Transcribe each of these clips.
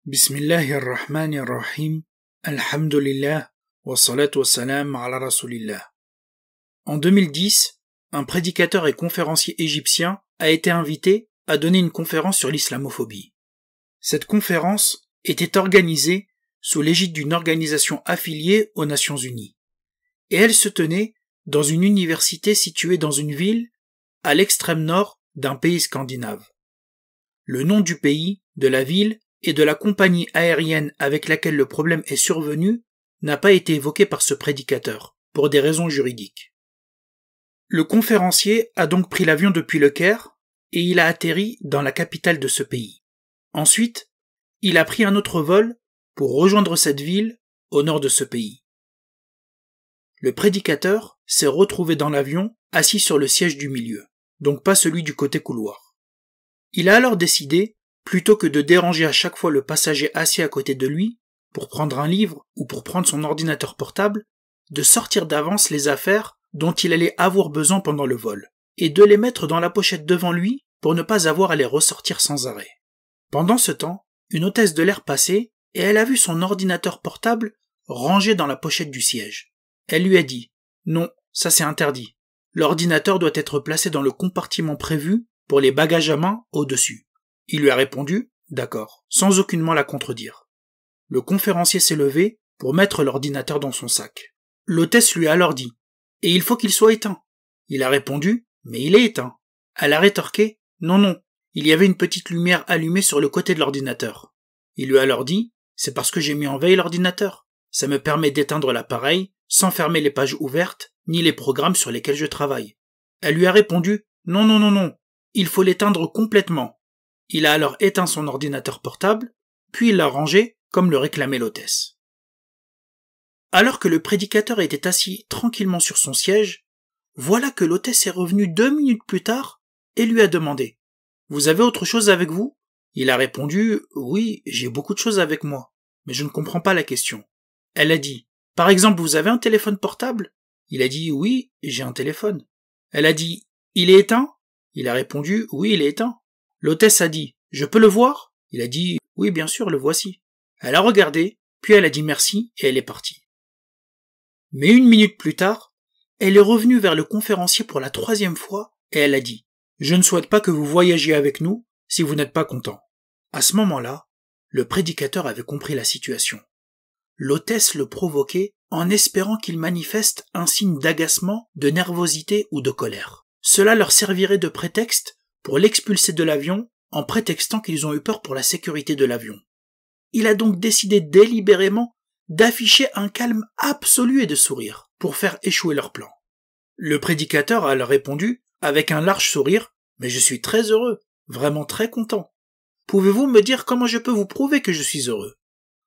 Bismillahirrahmanirrahim. Alhamdulillah. Wa salatu wa salam ala rasulillah. En 2010, un prédicateur et conférencier égyptien a été invité à donner une conférence sur l'islamophobie. Cette conférence était organisée sous l'égide d'une organisation affiliée aux Nations Unies. Et elle se tenait dans une université située dans une ville à l'extrême nord d'un pays scandinave. Le nom du pays, de la ville et de la compagnie aérienne avec laquelle le problème est survenu n'a pas été évoqué par ce prédicateur, pour des raisons juridiques. Le conférencier a donc pris l'avion depuis Le Caire et il a atterri dans la capitale de ce pays. Ensuite, il a pris un autre vol pour rejoindre cette ville au nord de ce pays. Le prédicateur s'est retrouvé dans l'avion assis sur le siège du milieu, donc pas celui du côté couloir. Il a alors décidé, plutôt que de déranger à chaque fois le passager assis à côté de lui, pour prendre un livre ou pour prendre son ordinateur portable, de sortir d'avance les affaires dont il allait avoir besoin pendant le vol, et de les mettre dans la pochette devant lui pour ne pas avoir à les ressortir sans arrêt. Pendant ce temps, une hôtesse de l'air passait et elle a vu son ordinateur portable rangé dans la pochette du siège. Elle lui a dit « Non, ça c'est interdit. L'ordinateur doit être placé dans le compartiment prévu pour les bagages à main au-dessus. » Il lui a répondu « D'accord », sans aucunement la contredire. Le conférencier s'est levé pour mettre l'ordinateur dans son sac. L'hôtesse lui a alors dit « Et il faut qu'il soit éteint ». Il a répondu « Mais il est éteint ». Elle a rétorqué « Non, non, il y avait une petite lumière allumée sur le côté de l'ordinateur ». Il lui a alors dit « C'est parce que j'ai mis en veille l'ordinateur. Ça me permet d'éteindre l'appareil sans fermer les pages ouvertes ni les programmes sur lesquels je travaille ». Elle lui a répondu « Non, non, non, non, il faut l'éteindre complètement ». Il a alors éteint son ordinateur portable, puis il l'a rangé comme le réclamait l'hôtesse. Alors que le prédicateur était assis tranquillement sur son siège, voilà que l'hôtesse est revenue 2 minutes plus tard et lui a demandé « Vous avez autre chose avec vous ?» Il a répondu « Oui, j'ai beaucoup de choses avec moi, mais je ne comprends pas la question. » Elle a dit « Par exemple, vous avez un téléphone portable ?» Il a dit « Oui, j'ai un téléphone. » Elle a dit « Il est éteint ?» Il a répondu « Oui, il est éteint. » L'hôtesse a dit « Je peux le voir ?» Il a dit « Oui, bien sûr, le voici. » Elle a regardé, puis elle a dit merci et elle est partie. Mais 1 minute plus tard, elle est revenue vers le conférencier pour la 3e fois et elle a dit « Je ne souhaite pas que vous voyagiez avec nous si vous n'êtes pas content. » À ce moment-là, le prédicateur avait compris la situation. L'hôtesse le provoquait en espérant qu'il manifeste un signe d'agacement, de nervosité ou de colère. Cela leur servirait de prétexte pour l'expulser de l'avion en prétextant qu'ils ont eu peur pour la sécurité de l'avion. Il a donc décidé délibérément d'afficher un calme absolu et de sourire pour faire échouer leur plan. Le prédicateur a alors répondu avec un large sourire « Mais je suis très heureux, vraiment très content. Pouvez-vous me dire comment je peux vous prouver que je suis heureux ?»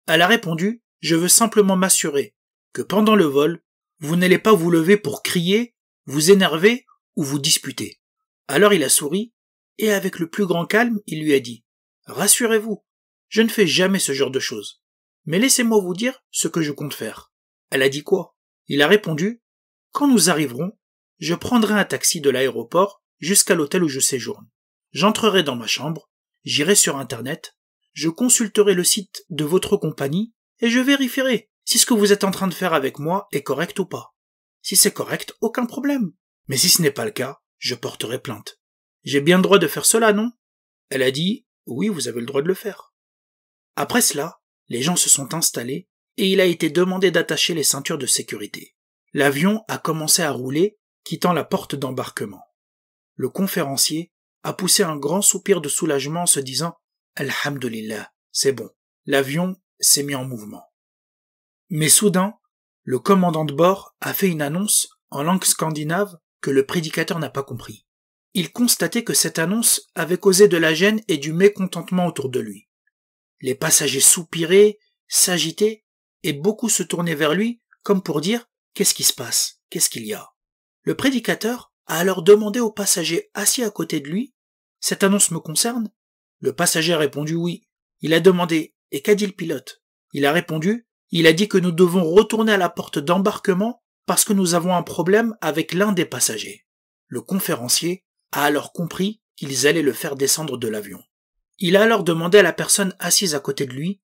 Elle a répondu « Je veux simplement m'assurer que pendant le vol, vous n'allez pas vous lever pour crier, vous énerver ou vous disputer. » Alors il a souri et avec le plus grand calme, il lui a dit « Rassurez-vous, je ne fais jamais ce genre de choses. Mais laissez-moi vous dire ce que je compte faire. » Elle a dit quoi? Il a répondu « Quand nous arriverons, je prendrai un taxi de l'aéroport jusqu'à l'hôtel où je séjourne. J'entrerai dans ma chambre, j'irai sur Internet, je consulterai le site de votre compagnie et je vérifierai si ce que vous êtes en train de faire avec moi est correct ou pas. Si c'est correct, aucun problème. Mais si ce n'est pas le cas, je porterai plainte. J'ai bien le droit de faire cela, non? » Elle a dit « Oui, vous avez le droit de le faire. » Après cela, les gens se sont installés et il a été demandé d'attacher les ceintures de sécurité. L'avion a commencé à rouler, quittant la porte d'embarquement. Le conférencier a poussé un grand soupir de soulagement en se disant « Alhamdulillah, c'est bon, l'avion s'est mis en mouvement. » Mais soudain, le commandant de bord a fait une annonce en langue scandinave que le prédicateur n'a pas compris. Il constatait que cette annonce avait causé de la gêne et du mécontentement autour de lui. Les passagers soupiraient, s'agitaient, et beaucoup se tournaient vers lui comme pour dire « Qu'est-ce qui se passe? Qu'est-ce qu'il y a ?» Le prédicateur a alors demandé au passager assis à côté de lui « Cette annonce me concerne ?» Le passager a répondu « Oui ». Il a demandé « Et qu'a dit le pilote ?» Il a répondu « Il a dit que nous devons retourner à la porte d'embarquement parce que nous avons un problème avec l'un des passagers. » Le conférencier a alors compris qu'ils allaient le faire descendre de l'avion. Il a alors demandé à la personne assise à côté de lui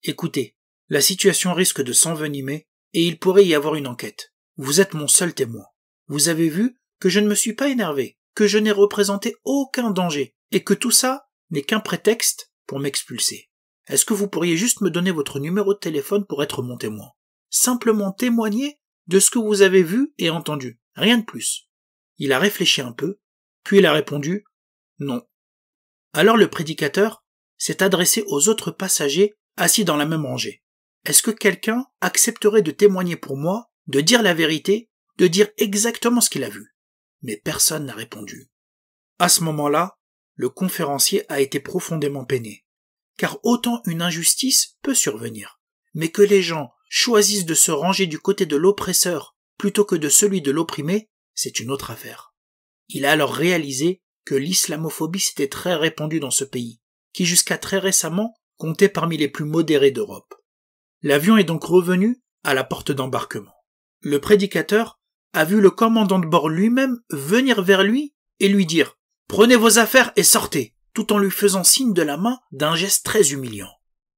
Écoutez, la situation risque de s'envenimer et il pourrait y avoir une enquête. Vous êtes mon seul témoin. Vous avez vu que je ne me suis pas énervé, que je n'ai représenté aucun danger et que tout ça n'est qu'un prétexte pour m'expulser. Est-ce que vous pourriez juste me donner votre numéro de téléphone pour être mon témoin? Simplement témoigner de ce que vous avez vu et entendu, rien de plus. Il a réfléchi un peu, puis il a répondu « Non ». Alors le prédicateur s'est adressé aux autres passagers assis dans la même rangée. Est-ce que quelqu'un accepterait de témoigner pour moi, de dire la vérité, de dire exactement ce qu'il a vu? Mais personne n'a répondu. À ce moment-là, le conférencier a été profondément peiné. Car autant une injustice peut survenir, mais que les gens choisissent de se ranger du côté de l'oppresseur plutôt que de celui de l'opprimé, c'est une autre affaire. Il a alors réalisé que l'islamophobie s'était très répandue dans ce pays, qui jusqu'à très récemment comptait parmi les plus modérés d'Europe. L'avion est donc revenu à la porte d'embarquement. Le prédicateur a vu le commandant de bord lui-même venir vers lui et lui dire « Prenez vos affaires et sortez !» tout en lui faisant signe de la main d'un geste très humiliant.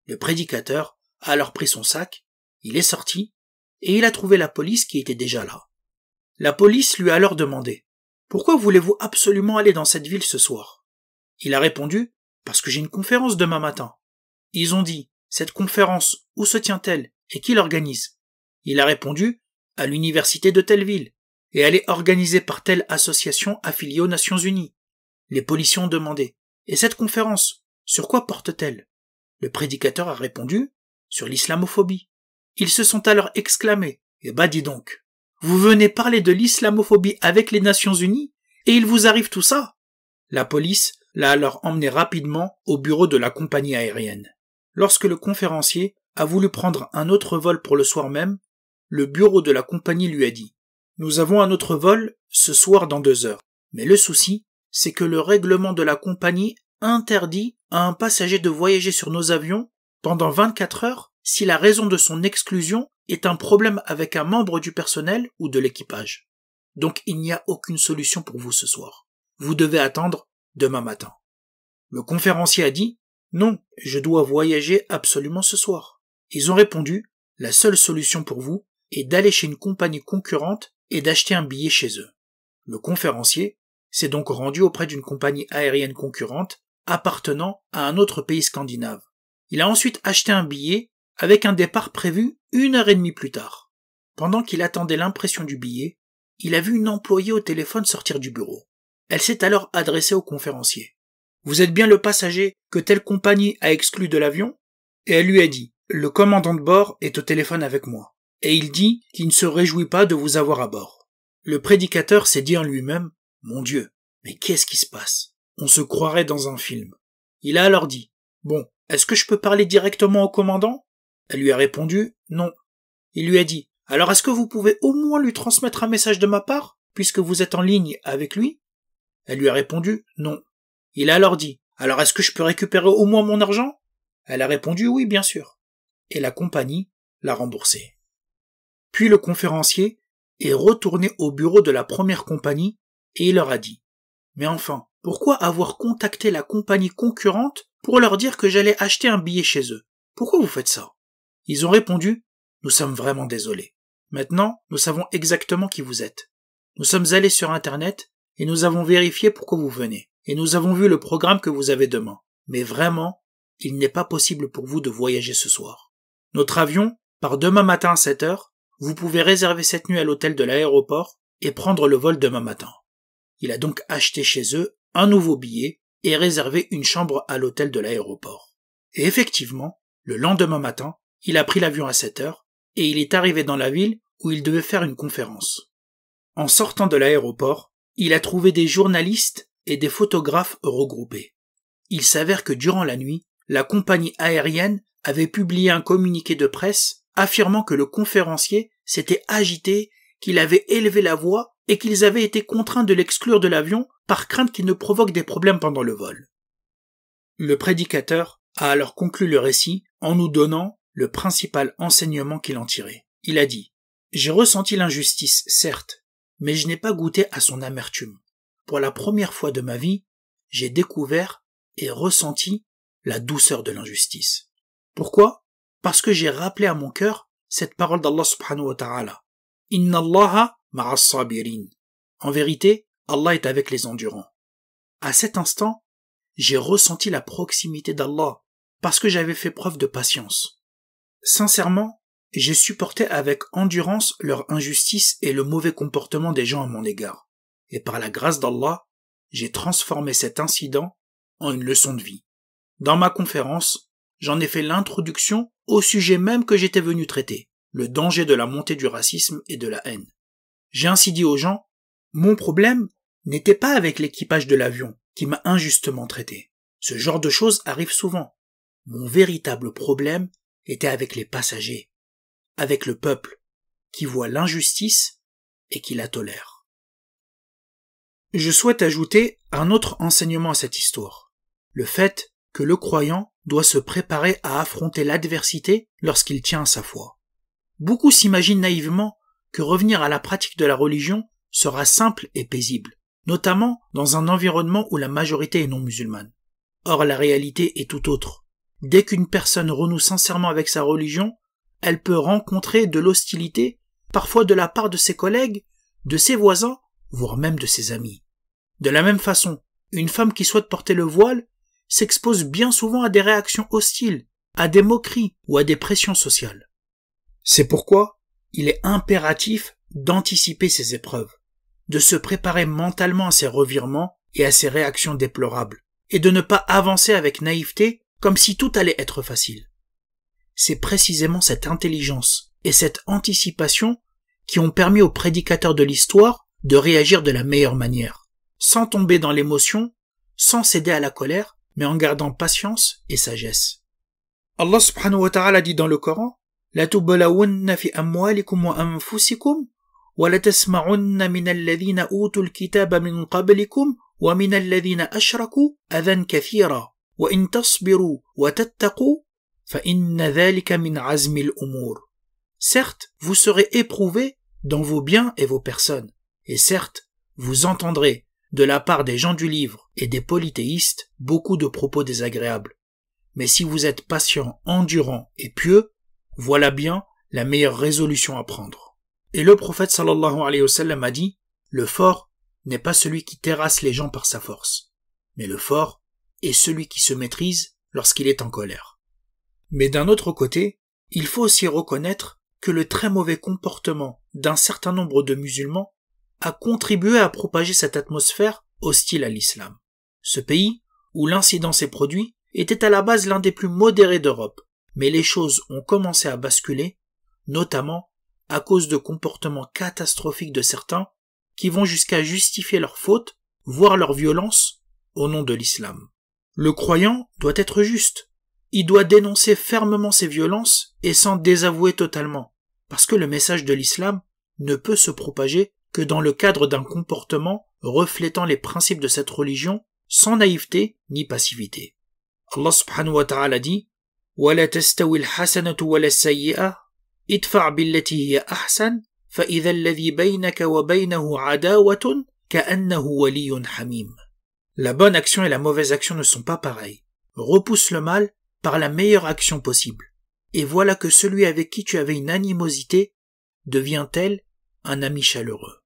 Le prédicateur a alors pris son sac, il est sorti, et il a trouvé la police qui était déjà là. La police lui a alors demandé « Pourquoi voulez-vous absolument aller dans cette ville ce soir ?» Il a répondu « Parce que j'ai une conférence demain matin. » Ils ont dit « Cette conférence, où se tient-elle et qui l'organise ?» Il a répondu « À l'université de telle ville, et elle est organisée par telle association affiliée aux Nations Unies. » Les policiers ont demandé « Et cette conférence, sur quoi porte-t-elle » Le prédicateur a répondu « Sur l'islamophobie. » Ils se sont alors exclamés « Eh ben dis donc, vous venez parler de l'islamophobie avec les Nations Unies et il vous arrive tout ça ?» La police l'a alors emmené rapidement au bureau de la compagnie aérienne. Lorsque le conférencier a voulu prendre un autre vol pour le soir même, le bureau de la compagnie lui a dit « Nous avons un autre vol ce soir dans 2 heures. Mais le souci, c'est que le règlement de la compagnie interdit à un passager de voyager sur nos avions pendant 24 heures si la raison de son exclusion est un problème avec un membre du personnel ou de l'équipage. Donc il n'y a aucune solution pour vous ce soir. Vous devez attendre demain matin. » Le conférencier a dit « Non, je dois voyager absolument ce soir. » Ils ont répondu « La seule solution pour vous est d'aller chez une compagnie concurrente et d'acheter un billet chez eux. » Le conférencier s'est donc rendu auprès d'une compagnie aérienne concurrente appartenant à un autre pays scandinave. Il a ensuite acheté un billet avec un départ prévu 1h30 plus tard. Pendant qu'il attendait l'impression du billet, il a vu une employée au téléphone sortir du bureau. Elle s'est alors adressée au conférencier. « Vous êtes bien le passager que telle compagnie a exclu de l'avion ?» Et elle lui a dit « Le commandant de bord est au téléphone avec moi, et il dit qu'il ne se réjouit pas de vous avoir à bord. » Le prédicateur s'est dit en lui-même « Mon Dieu, mais qu'est-ce qui se passe? On se croirait dans un film. » Il a alors dit « Bon, est-ce que je peux parler directement au commandant ?» Elle lui a répondu « Non. » Il lui a dit « Alors est-ce que vous pouvez au moins lui transmettre un message de ma part, puisque vous êtes en ligne avec lui ?» Elle lui a répondu « Non. » Il a alors dit « Alors est-ce que je peux récupérer au moins mon argent ?» Elle a répondu « Oui, bien sûr. » Et la compagnie l'a remboursé. Puis le conférencier est retourné au bureau de la première compagnie et il leur a dit « Mais enfin, pourquoi avoir contacté la compagnie concurrente pour leur dire que j'allais acheter un billet chez eux? Pourquoi vous faites ça ?» Ils ont répondu « Nous sommes vraiment désolés. Maintenant, nous savons exactement qui vous êtes. Nous sommes allés sur Internet et nous avons vérifié pourquoi vous venez. Et nous avons vu le programme que vous avez demain. Mais vraiment, il n'est pas possible pour vous de voyager ce soir. Notre avion part demain matin à 7 heures. Vous pouvez réserver cette nuit à l'hôtel de l'aéroport et prendre le vol demain matin. » Il a donc acheté chez eux un nouveau billet et réservé une chambre à l'hôtel de l'aéroport. Et effectivement, le lendemain matin, il a pris l'avion à 7 heures et il est arrivé dans la ville où il devait faire une conférence. En sortant de l'aéroport, il a trouvé des journalistes et des photographes regroupés. Il s'avère que durant la nuit, la compagnie aérienne avait publié un communiqué de presse affirmant que le conférencier s'était agité, qu'il avait élevé la voix et qu'ils avaient été contraints de l'exclure de l'avion par crainte qu'il ne provoque des problèmes pendant le vol. Le prédicateur a alors conclu le récit en nous donnant le principal enseignement qu'il en tirait. Il a dit « J'ai ressenti l'injustice, certes, mais je n'ai pas goûté à son amertume. Pour la première fois de ma vie, j'ai découvert et ressenti la douceur de l'injustice. Pourquoi ? parce que j'ai rappelé à mon cœur cette parole d'Allah subhanahu wa ta'ala. Inna Allaha ma'as sabirin. En vérité, Allah est avec les endurants. À cet instant, j'ai ressenti la proximité d'Allah parce que j'avais fait preuve de patience. Sincèrement, j'ai supporté avec endurance leur injustice et le mauvais comportement des gens à mon égard. Et par la grâce d'Allah, j'ai transformé cet incident en une leçon de vie. Dans ma conférence, j'en ai fait l'introduction au sujet même que j'étais venu traiter, le danger de la montée du racisme et de la haine. J'ai ainsi dit aux gens, mon problème n'était pas avec l'équipage de l'avion qui m'a injustement traité. Ce genre de choses arrive souvent. Mon véritable problème était avec les passagers, avec le peuple, qui voit l'injustice et qui la tolère. Je souhaite ajouter un autre enseignement à cette histoire. Le fait que le croyant doit se préparer à affronter l'adversité lorsqu'il tient à sa foi. Beaucoup s'imaginent naïvement que revenir à la pratique de la religion sera simple et paisible, notamment dans un environnement où la majorité est non musulmane. Or, la réalité est tout autre. Dès qu'une personne renoue sincèrement avec sa religion, elle peut rencontrer de l'hostilité, parfois de la part de ses collègues, de ses voisins, voire même de ses amis. De la même façon, une femme qui souhaite porter le voile s'expose bien souvent à des réactions hostiles, à des moqueries ou à des pressions sociales. C'est pourquoi il est impératif d'anticiper ces épreuves, de se préparer mentalement à ces revirements et à ces réactions déplorables, et de ne pas avancer avec naïveté comme si tout allait être facile. C'est précisément cette intelligence et cette anticipation qui ont permis aux prédicateurs de l'histoire de réagir de la meilleure manière, sans tomber dans l'émotion, sans céder à la colère, mais en gardant patience et sagesse. Allah subhanahu wa ta'ala dit dans le Coran, La tublawunna fi amwalikum wa anfusikum wa la tasma'unna min alladhina utul kitaba min qablikum wa min alladhina ashraku adhan kathira wa in tasbiru wa tattaqu fa inna dhalika min azmi al-umur. Certes, vous serez éprouvés dans vos biens et vos personnes, et certes, vous entendrez de la part des gens du livre et des polythéistes beaucoup de propos désagréables. Mais si vous êtes patient, endurant et pieux, voilà bien la meilleure résolution à prendre. Et le prophète sallallahu alayhi wa sallam a dit, le fort n'est pas celui qui terrasse les gens par sa force, mais le fort est celui qui se maîtrise lorsqu'il est en colère. Mais d'un autre côté, il faut aussi reconnaître que le très mauvais comportement d'un certain nombre de musulmans a contribué à propager cette atmosphère hostile à l'islam. Ce pays, où l'incident s'est produit, était à la base l'un des plus modérés d'Europe, mais les choses ont commencé à basculer, notamment à cause de comportements catastrophiques de certains qui vont jusqu'à justifier leurs fautes, voire leur violence, au nom de l'islam. Le croyant doit être juste. Il doit dénoncer fermement ces violences et s'en désavouer totalement, parce que le message de l'islam ne peut se propager que dans le cadre d'un comportement reflétant les principes de cette religion sans naïveté ni passivité. Allah subhanahu wa ta'ala dit وَلَا تَسْتَوِي الْحَسَنَةُ وَلَا السَّيِّئَةُ ادْفَعْ بِالَّتِي هِيَ أَحْسَنُ فَإِذَا الَّذِي بَيْنَكَ وَبَيْنَهُ عَدَاوَةٌ كَأَنَّهُ وَلِيٌّ حَمِيمٌ. La bonne action et la mauvaise action ne sont pas pareilles. Repousse le mal par la meilleure action possible. Et voilà que celui avec qui tu avais une animosité devient tel un ami chaleureux.